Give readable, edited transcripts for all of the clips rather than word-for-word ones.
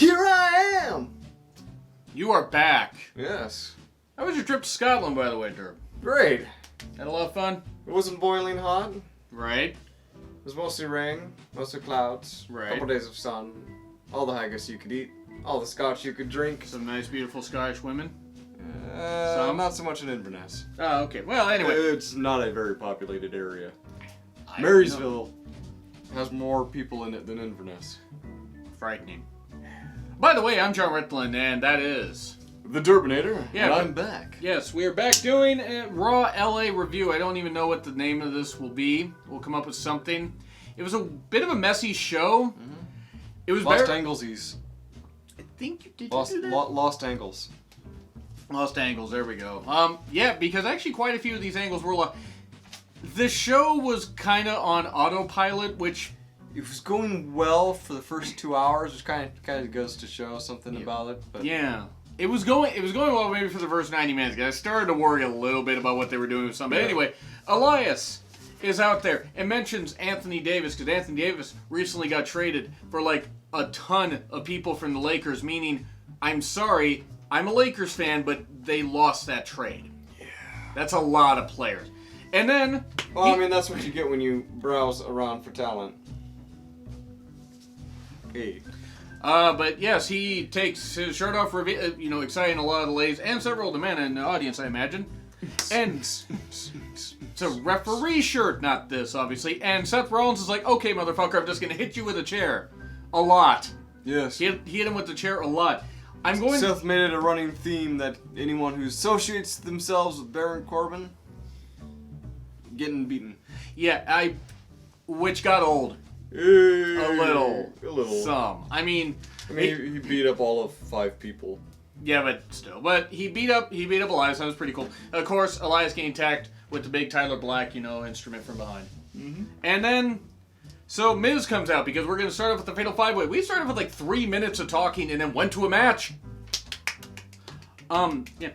Here I am! You are back. Yes. How was your trip to Scotland, by the way, Derb? Great. Had a lot of fun? It wasn't boiling hot. Right. It was mostly rain, mostly clouds. Right. A couple days of sun. All the haggis you could eat. All the scotch you could drink. Some nice, beautiful Scottish women? Not so much in Inverness. Oh, okay. Well, anyway. It's not a very populated area. I Marysville has more people in it than Inverness. Frightening. By the way, I'm Jonn Ritland, and that is... The Turbinator. Yeah, and but- I'm back. Yes, we are back doing a Raw LA review. I don't even know what the name of this will be. We'll come up with something. It was a bit of a messy show. Mm-hmm. It was Lost very... Angle-eez. I think you did Lost, do that? lost angles. Lost angles, there we go. Yeah, because actually quite a few of these angles were lost. The show was kind of on autopilot, which... It was going well for the first 2 hours, which kind of goes to show something about it. But yeah. It was going well maybe for the first 90 minutes. I started to worry a little bit about what they were doing with something. But anyway, Elias is out there and mentions Anthony Davis, because Anthony Davis recently got traded for like a ton of people from the Lakers, meaning, I'm sorry, I'm a Lakers fan, but they lost that trade. Yeah. That's a lot of players. And then... Well, I mean, that's what you get when you browse around for talent. Hey. But yes, he takes his shirt off, exciting a lot of the ladies and several of the men in the audience, I imagine. And it's a referee shirt, not this, obviously. And Seth Rollins is like, okay, motherfucker, I'm just going to hit you with a chair. A lot. Yes. He hit him with the chair a lot. Seth made it a running theme that anyone who associates themselves with Baron Corbin getting beaten. Yeah, which got old. A little. Some. I mean, he beat up all of 5 people. Yeah, but still. But he beat up Elias. That was pretty cool. Of course, Elias getting attacked with the big Tyler Black, instrument from behind. Mm-hmm. And then, so Miz comes out because we're going to start off with the Fatal 5-Way. We started with like 3 minutes of talking and then went to a match. Yeah.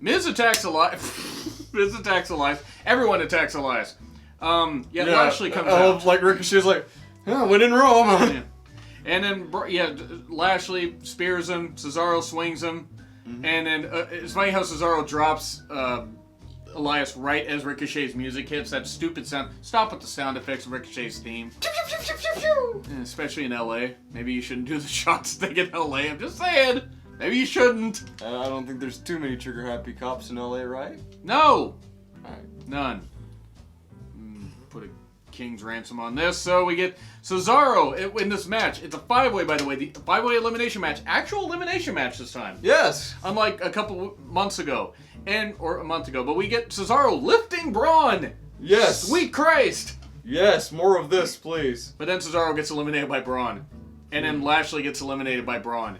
Miz attacks Elias. Everyone attacks Elias. Lashley comes out. Like Ricochet's like, when in Rome. Yeah. And then, Lashley spears him. Cesaro swings him. Mm-hmm. And then, it's funny how Cesaro drops Elias right as Ricochet's music hits. That stupid sound. Stop with the sound effects of Ricochet's theme. Yeah, especially in LA. Maybe you shouldn't do the shots thing in LA. I'm just saying. Maybe you shouldn't. I don't think there's too many trigger-happy cops in LA, right? No. Alright. None. Put a king's ransom on this. So we get Cesaro in this match. It's a 5-way, by the way. The 5-way elimination match. Actual elimination match this time. Yes. Unlike a couple months ago. Or a month ago. But we get Cesaro lifting Braun. Yes. Sweet Christ. Yes, more of this, please. But then Cesaro gets eliminated by Braun. And then Lashley gets eliminated by Braun.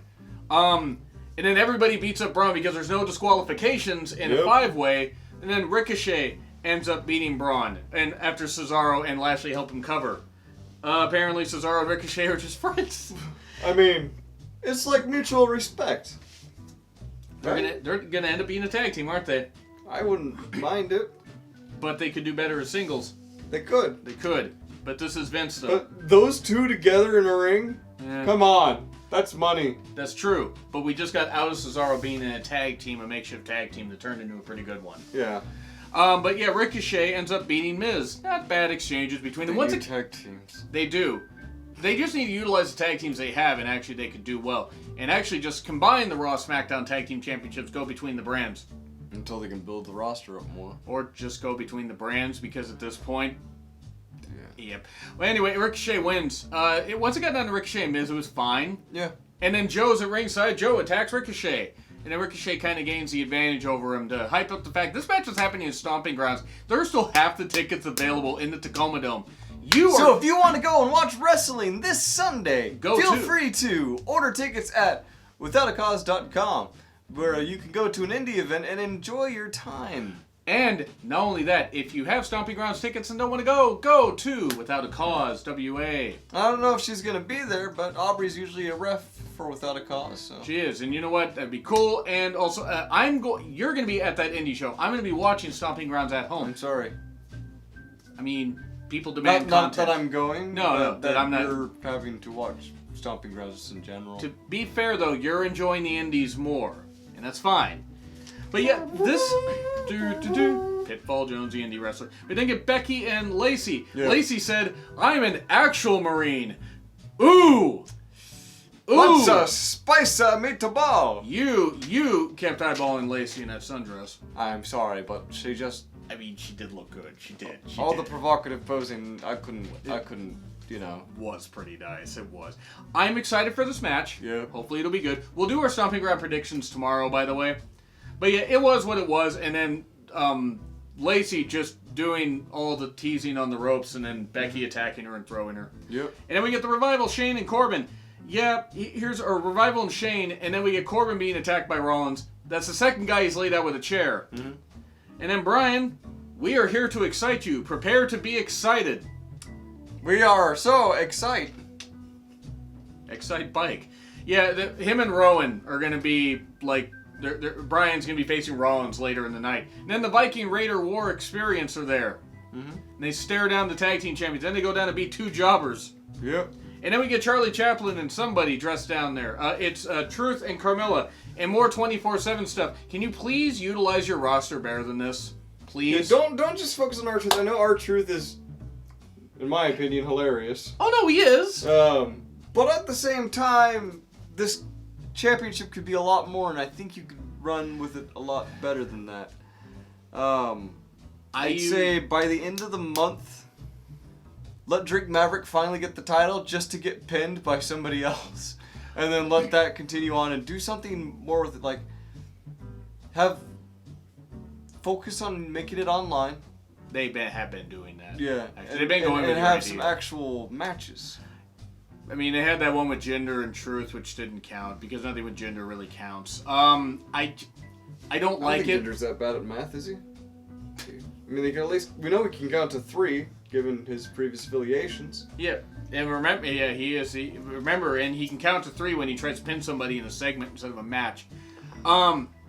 And then everybody beats up Braun because there's no disqualifications in a 5-way. And then Ricochet ends up beating Braun. And after Cesaro and Lashley help him cover. Apparently Cesaro and Ricochet are just friends. I mean, it's like mutual respect. They're gonna end up being a tag team, aren't they? I wouldn't mind it. But they could do better as singles. They could. They could. But this is Vince, though. But those two together in a ring? Yeah. Come on. That's money. That's true. But we just got out of Cesaro being in a tag team, a makeshift tag team that turned into a pretty good one. Yeah. But yeah, Ricochet ends up beating Miz. Not bad exchanges between them. They do tag teams. They do. They just need to utilize the tag teams they have, and actually they could do well. And actually just combine the Raw SmackDown Tag Team Championships, go between the brands. Until they can build the roster up more. Or just go between the brands, because at this point... Yeah. Yep. Well, anyway, Ricochet wins. Once it got down to Ricochet and Miz, it was fine. Yeah. And then Joe's at ringside. Joe attacks Ricochet. And then Ricochet kind of gains the advantage over him to hype up the fact this match is happening in Stomping Grounds. There are still half the tickets available in the Tacoma Dome. So if you want to go and watch wrestling this Sunday, feel free to order tickets at withoutacause.com, where you can go to an indie event and enjoy your time. And not only that, if you have Stomping Grounds tickets and don't want to go to Without a Cause, WA. I don't know if she's going to be there, but Aubrey's usually a ref for Without a Cause. So. She is, and you know what? That'd be cool. And also, you're going to be at that indie show. I'm going to be watching Stomping Grounds at home. I'm sorry. I mean, people demand not content. that I'm going. No, that I'm not. You're having to watch Stomping Grounds in general. To be fair, though, you're enjoying the indies more, and that's fine. But yeah, this Pitfall Jones, the indie wrestler. We then get Becky and Lacey. Yeah. Lacey said, "I'm an actual Marine." Ooh. What's a spice meatball? You kept eyeballing Lacey in that sundress. I'm sorry, but she just... I mean, she did look good. She did. The provocative posing, I couldn't, you know. Was pretty nice. It was. I'm excited for this match. Yeah. Hopefully it'll be good. We'll do our Stomping Ground predictions tomorrow, by the way. But yeah, it was what it was. And then Lacey just doing all the teasing on the ropes, and then Becky attacking her and throwing her. Yep. And then we get the Revival, Shane and Corbin. Yeah, here's a Revival and Shane, and then we get Corbin being attacked by Rollins. That's the second guy he's laid out with a chair. Mm-hmm. And then Brian, we are here to excite you. Prepare to be excited. We are so excited. Excite Bike. Yeah, him and Rowan are going to be like... Brian's going to be facing Rollins later in the night. And then the Viking Raider War Experience are there. Mm-hmm. And they stare down the tag team champions. Then they go down to beat two jobbers. Yep. And then we get Charlie Chaplin and somebody dressed down there. It's Truth and Carmella. And more 24/7 stuff. Can you please utilize your roster better than this? Please? Yeah, don't just focus on R-Truth. I know R-Truth is, in my opinion, hilarious. Oh, no, he is. But at the same time, this championship could be a lot more, and I think you could run with it a lot better than that. I'd say by the end of the month, let Drake Maverick finally get the title just to get pinned by somebody else. And then let that continue on and do something more with it. Like, focus on making it online. They have been doing that. Yeah. Actually, they've been going with and your have idea. some actual matches. I mean, they had that one with Jinder and Truth, which didn't count because nothing with Jinder really counts. I don't like it. Jinder's that bad at math, is he? I mean, they can at least we know he can count to 3, given his previous affiliations. Yeah, and remember, he is. Remember, and he can count to 3 when he tries to pin somebody in a segment instead of a match.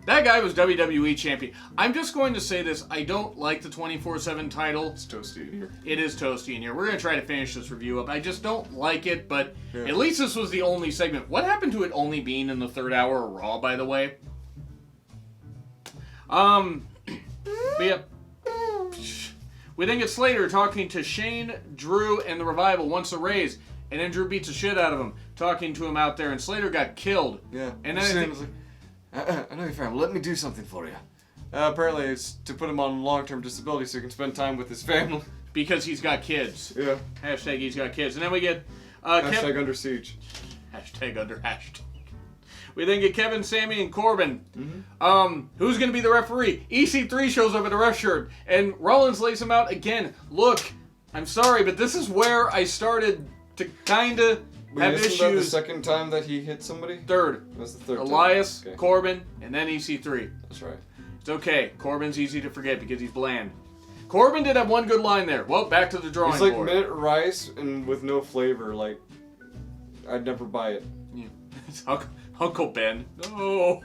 That guy was WWE champion. I'm just going to say this. I don't like the 24/7 title. It's toasty in here. It is toasty in here. We're going to try to finish this review up. I just don't like it, but yeah. At least this was the only segment. What happened to it only being in the 3rd hour of Raw, by the way? But yeah. We then get Slater talking to Shane, Drew, and the Revival once a raise, and then Drew beats the shit out of him, talking to him out there, and Slater got killed. Yeah. And then I know you're fine. Let me do something for you. Apparently, it's to put him on long-term disability so he can spend time with his family. Because he's got kids. Yeah. Hashtag he's got kids. And then we get... hashtag under siege. Hashtag under hashtag. We then get Kevin, Sammy, and Corbin. Mm-hmm. Who's going to be the referee? EC3 shows up in a ref shirt, and Rollins lays him out again. Look, I'm sorry, but this is where I started to kind of have issues. Isn't that the second time that he hit somebody? 3rd. That's the 3rd Elias, time. Okay. Corbin, and then EC3. That's right. It's okay. Corbin's easy to forget because he's bland. Corbin did have one good line there. Well, back to the drawing board. It's like board. mint rice and with no flavor. Like, I'd never buy it. Yeah. It's Uncle Ben. No.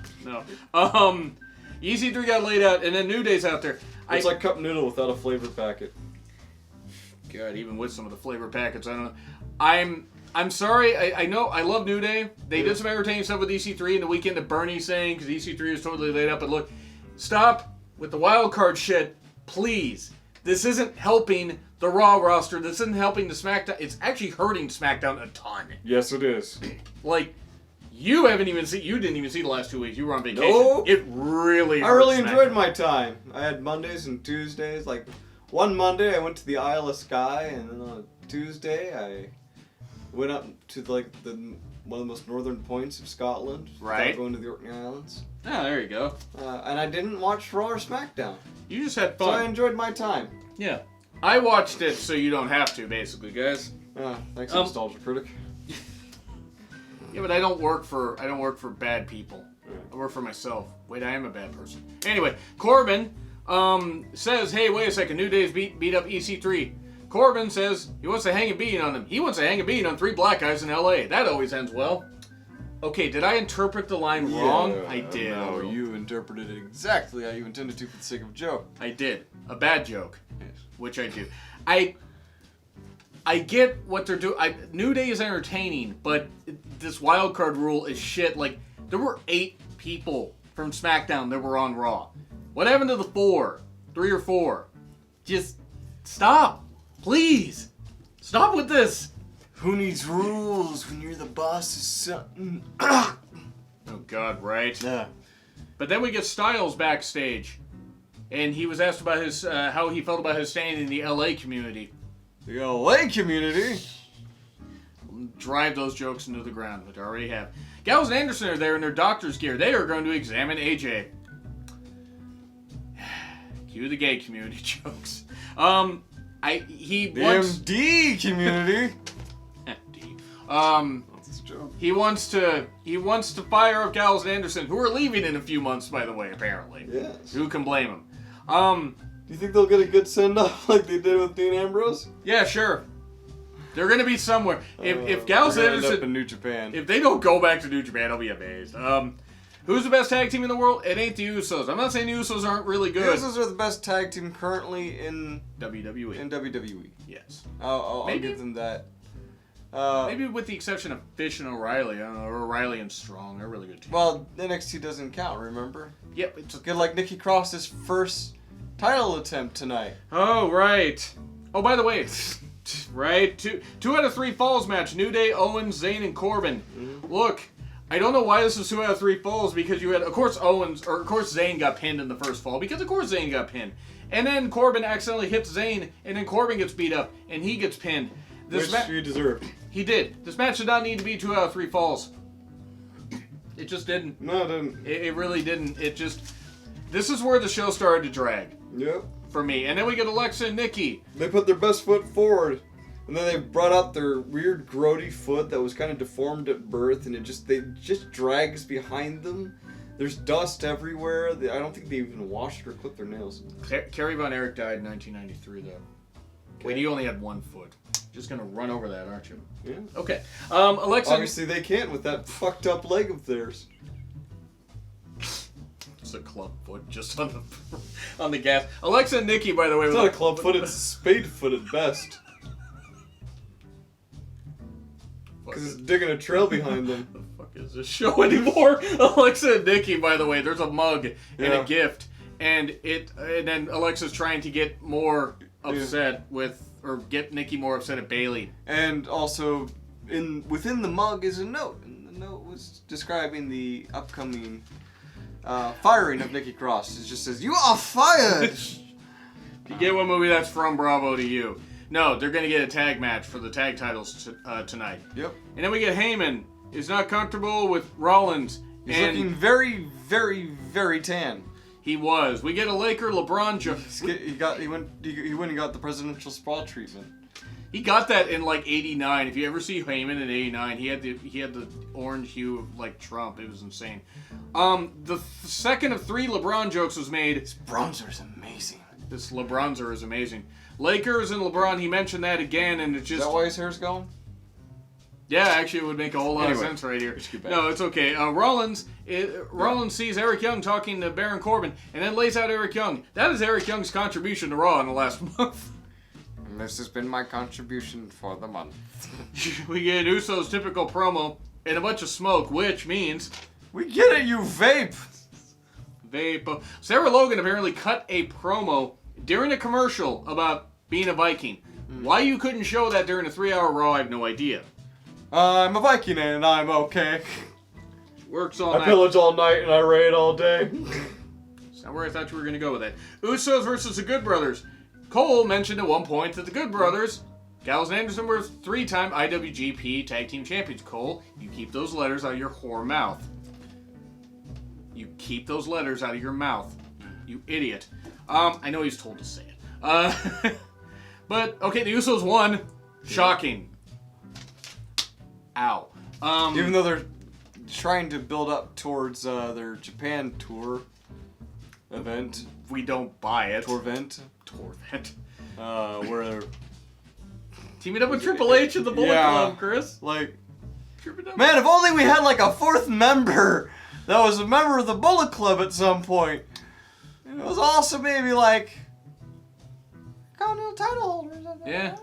EC3 got laid out, and then New Day's out there. It's like cup noodle without a flavor packet. God, even with some of the flavor packets, I don't know. I'm sorry. I know I love New Day. They did some entertaining stuff with EC3 in the weekend that Bernie's saying because EC3 is totally laid up. But look, stop with the wild card shit, please. This isn't helping the Raw roster. This isn't helping the SmackDown. It's actually hurting SmackDown a ton. Yes, it is. Like. You didn't even see the last 2 weeks. You were on vacation. Nope. It really hurt. I really enjoyed my time. I had Mondays and Tuesdays. Like, one Monday I went to the Isle of Skye, and then on a Tuesday I went up to like one of the most northern points of Scotland. Right. Going to the Orkney Islands. Oh, there you go. And I didn't watch Raw or SmackDown. You just had fun. So I enjoyed my time. Yeah. I watched it so you don't have to, basically, guys. Thanks, Nostalgia Critic. Yeah, but I don't work for bad people. I work for myself. Wait, I am a bad person. Anyway, Corbin says, hey, wait a second, New Day's beat up EC3. Corbin says he wants to hang a beating on them. He wants to hang a beating on 3 black guys in LA. That always ends well. Okay, did I interpret the line wrong? I did. No, you interpreted it exactly how you intended to for the sake of a joke. I did. A bad joke. Yes. Which I do. I get what they're doing. New Day is entertaining, but this wild card rule is shit. Like, there were 8 people from SmackDown that were on Raw. What happened to the 3 or 4? Just stop. Please. Stop with this. Who needs rules when you're the boss of something? Oh, God, right? Yeah. But then we get Styles backstage. And he was asked about his how he felt about his standing in the LA community. The LA community? Drive those jokes into the ground, which I already have. Gallows and Anderson are there in their doctor's gear. They are going to examine AJ. Cue the gay community jokes. The MD community. That's a joke. He wants to fire up Gallows and Anderson, who are leaving in a few months, by the way, apparently. Yes. Who can blame him? Do you think they'll get a good send-off like they did with Dean Ambrose? Yeah, sure. They're gonna be somewhere. If Gallows and Anderson end up in New Japan, if they don't go back to New Japan, I'll be amazed. Who's the best tag team in the world? It ain't the Usos. I'm not saying the Usos aren't really good. The Usos are the best tag team currently in WWE. In WWE. Yes. I'll give them that. Maybe with the exception of Fish and O'Reilly. I don't know, or O'Reilly and Strong. They're really good team. Well, NXT doesn't count, remember? Yep. It's good, like Nikki Cross's first title attempt tonight. Oh, right. Oh, by the way, right? Two out of 3 falls match. New Day, Owens, Zayn, and Corbin. Mm-hmm. Look, I don't know why this is 2 out of 3 falls, because you had, of course, Zayn got pinned in the first fall, because of course Zayn got pinned. And then Corbin accidentally hits Zayn, and then Corbin gets beat up, and he gets pinned. Which he deserved. He did. This match did not need to be 2 out of 3 falls. It just didn't. No, it didn't. It really didn't. It just... This is where the show started to drag. Yep. For me. And then we get Alexa and Nikki. They put their best foot forward. And then they brought out their weird grody foot that was kind of deformed at birth. And it just drags behind them. There's dust everywhere. I don't think they even washed or clipped their nails. Kerry Von Erich died in 1993, though. Okay. Wait, he only had 1 foot. Just gonna run over that, aren't you? Yeah. Okay. Alexa... Obviously they can't with that fucked up leg of theirs. It's a club foot just on the gas. Alexa and Nikki, by the way... It's not a club foot, it's a spade foot at best. Because it's digging a trail behind them. What the fuck is this show anymore? Alexa and Nikki, by the way, there's a mug and a gift. And then Alexa's trying to get more upset with... Or get Nikki more upset at Bailey. And also, within the mug is a note. And the note was describing the upcoming firing of Nikki Cross. It just says, "You are fired!" You get what movie that's from, bravo to you. No, they're going to get a tag match for the tag titles tonight. Yep. And then we get Heyman. Is not comfortable with Rollins. He's looking very, very, very tan. He was. We get a Laker LeBron joke. He went and got the presidential spa treatment. He got that in like '89. If you ever see Heyman in '89, he had the orange hue of like Trump. It was insane. The second of 3 LeBron jokes was made. This bronzer is amazing. This LeBronzer is amazing. Lakers and LeBron. He mentioned that again, and it just. Is that why his hair's going? Yeah, actually, it would make a whole lot of sense right here. No, it's okay. Rollins sees Eric Young talking to Baron Corbin, and then lays out Eric Young. That is Eric Young's contribution to Raw in the last month. And this has been my contribution for the month. We get Uso's typical promo and a bunch of smoke, which means... We get it, you vape! Vape. Sarah Logan apparently cut a promo during a commercial about being a Viking. Why you couldn't show that during a 3-hour Raw, I have no idea. I'm a Viking and I'm okay. Works all night. I pillage all night and I raid all day. That's not where I thought you were going to go with that. Usos versus the Good Brothers. Cole mentioned at one point that the Good Brothers, Gallows and Anderson, were 3-time IWGP Tag Team Champions. Cole, you keep those letters out of your whore mouth. You keep those letters out of your mouth. You idiot. I know he's told to say it. But, okay, the Usos won. Shocking. Ow. Even though they're trying to build up towards their Japan tour event. We don't buy it. Tour event. Where they're teaming up with Triple H and the Bullet Club, Chris. Like, man, if only we had like a 4th member that was a member of the Bullet Club at some point. And it was also maybe like Continental title holder or something. Yeah.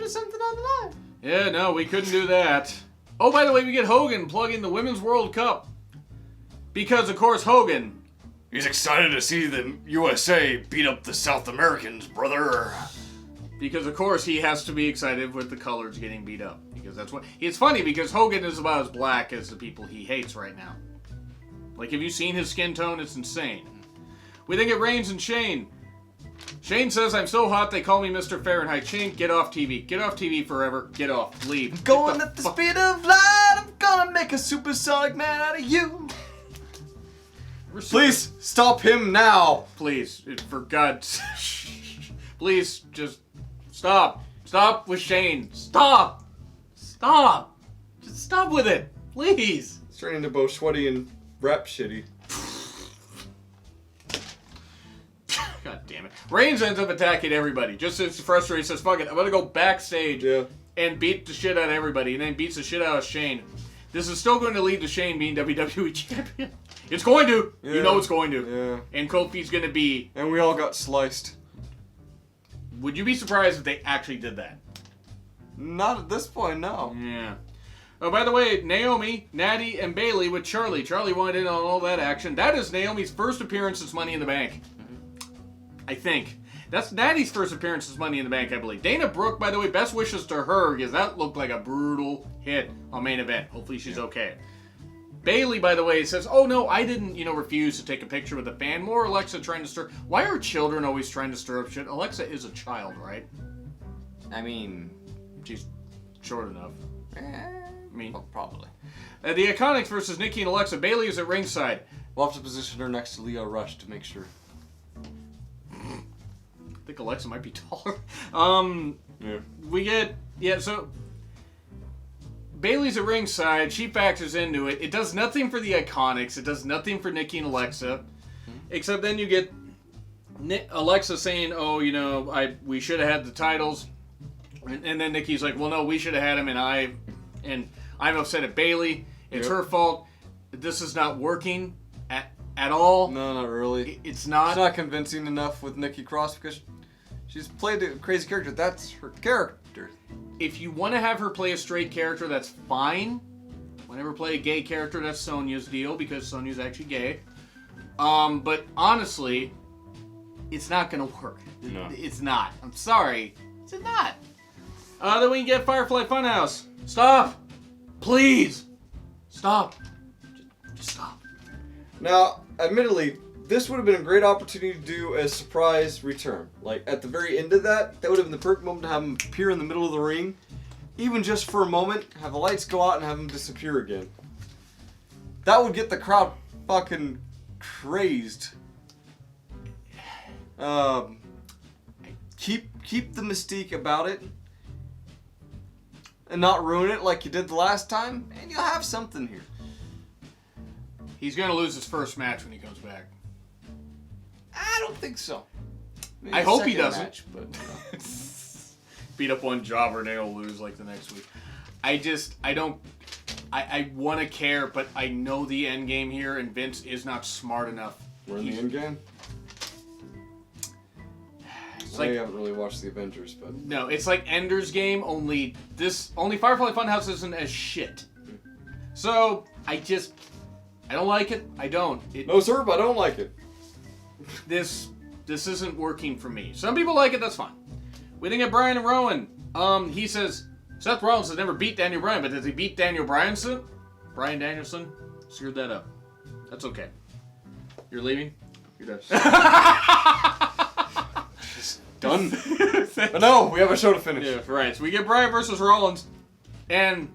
have something on the line. Yeah, no, we couldn't do that. Oh, by the way, we get Hogan plugging the Women's World Cup. Because, of course, Hogan... He's excited to see the USA beat up the South Americans, brother. Because, of course, he has to be excited with the colors getting beat up. Because that's what... It's funny, because Hogan is about as black as the people he hates right now. Like, have you seen his skin tone? It's insane. We then get Reigns and Shane. Shane says, I'm so hot they call me Mr. Fahrenheit. Shane, get off TV. Get off TV forever. Get off. Leave. Going at the speed of light, I'm gonna make a supersonic man out of you. Please, stop him now. Please, for God's please, just stop. Stop with Shane. Stop. Stop. Just stop with it. Please. It's turning into both sweaty and rap shitty. God damn it. Reigns ends up attacking everybody. Just as frustrated, he says, fuck it, I'm gonna go backstage and beat the shit out of everybody, and then beats the shit out of Shane. This is still going to lead to Shane being WWE Champion. It's going to. Yeah. You know it's going to. Yeah. And Kofi's gonna be... And we all got sliced. Would you be surprised if they actually did that? Not at this point, no. Yeah. Oh, by the way, Naomi, Natty, and Bayley with Charlie. Charlie wanted in on all that action. That is Naomi's first appearance since Money in the Bank. I think. That's Natty's first appearance as Money in the Bank, I believe. Dana Brooke, by the way, best wishes to her, because that looked like a brutal hit on Main Event. Hopefully she's okay. Bayley, by the way, says, oh no, I didn't, refuse to take a picture with a fan. More Alexa trying to stir... Why are children always trying to stir up shit? Alexa is a child, right? I mean... She's short enough. Well, probably. The Iconics versus Nikki and Alexa. Bayley is at ringside. We'll have to position her next to Leo Rush to make sure. I think Alexa might be taller. Yeah. We get... Yeah, so... Bayley's at ringside. She factors into it. It does nothing for the Iconics. It does nothing for Nikki and Alexa. Except then you get Alexa saying, oh, we should have had the titles. And then Nikki's like, well, no, we should have had them, and I'm upset at Bayley. It's her fault. This is not working at all. No, not really. It's not. It's not convincing enough with Nikki Cross because she's played a crazy character. That's her character. If you want to have her play a straight character, that's fine. Whenever play a gay character, that's Sonya's deal because Sonya's actually gay. But honestly, it's not going to work. No. It's not. I'm sorry. It's not. Then we get Firefly Funhouse. Stop. Please. Stop. Just stop. Now, admittedly, this would have been a great opportunity to do a surprise return. Like, at the very end of that would have been the perfect moment to have him appear in the middle of the ring. Even just for a moment, have the lights go out and have him disappear again. That would get the crowd fucking crazed. Keep the mystique about it. And not ruin it like you did the last time, and you'll have something here. He's going to lose his first match when he comes back. I don't think so. Maybe I hope he doesn't. Match, but beat up one jobber and he'll lose like the next week. I want to care, but I know the end game here, and Vince is not smart enough. We're in the end game? I haven't really watched the Avengers, but... No, it's like Ender's Game, only Firefly Funhouse isn't as shit. So, I don't like it. I don't. No, sir, I don't like it. This isn't working for me. Some people like it, that's fine. We didn't get Bryan and Rowan. He says, Seth Rollins has never beat Daniel Bryan, but does he beat Daniel Bryanson? Bryan Danielson? Screwed that up. That's okay. You're leaving? You're done. Done. But no, we have a show to finish. Yeah, right. So we get Bryan versus Rollins, and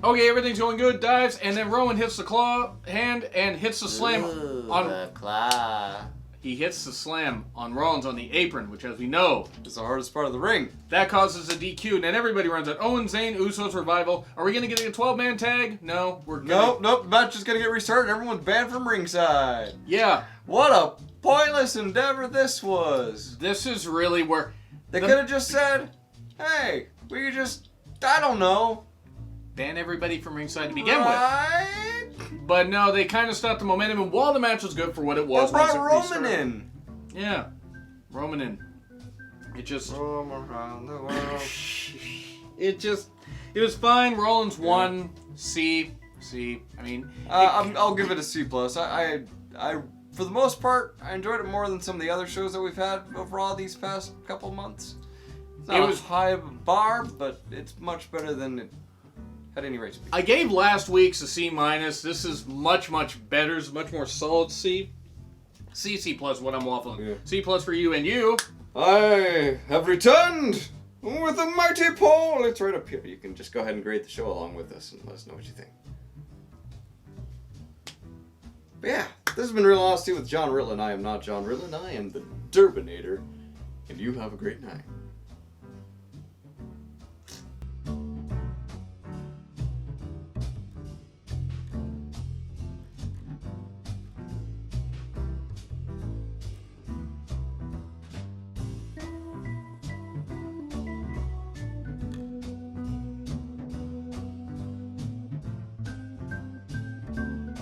okay, everything's going good. Dives, and then Rowan hits the claw hand and hits the slam on the claw. He hits the slam on Rollins on the apron, which, as we know, is the hardest part of the ring. That causes a DQ, and then everybody runs out. Owen, Zayn, Usos, Revival. Are we going to get a 12-man tag? No, we're gonna... Nope. The match is going to get restarted. Everyone's banned from ringside. Yeah. What a pointless endeavor this was. This is really where... They could have just said, hey, we could just, I don't know, ban everybody from ringside to begin with. But no, they kind of stopped the momentum, and while the match was good for what it was... They brought Roman in. Yeah. Roman in. It just... Roam around the world. It was fine. Rollins won. C. I mean, I'll give it a C+. I for the most part, I enjoyed it more than some of the other shows that we've had of Raw these past couple months. It's not a high bar, but it's much better than it had any right to be. I gave last week's a C-. This is much better. It's much more solid C. C+, what I'm waffling. Yeah. C+ for you and you. I have returned with a mighty poll. It's right up here. You can just go ahead and grade the show along with us and let us know what you think. But yeah, this has been Real Honesty with John Ritland. I am not John Ritland. I am the Durbinator. And you have a great night.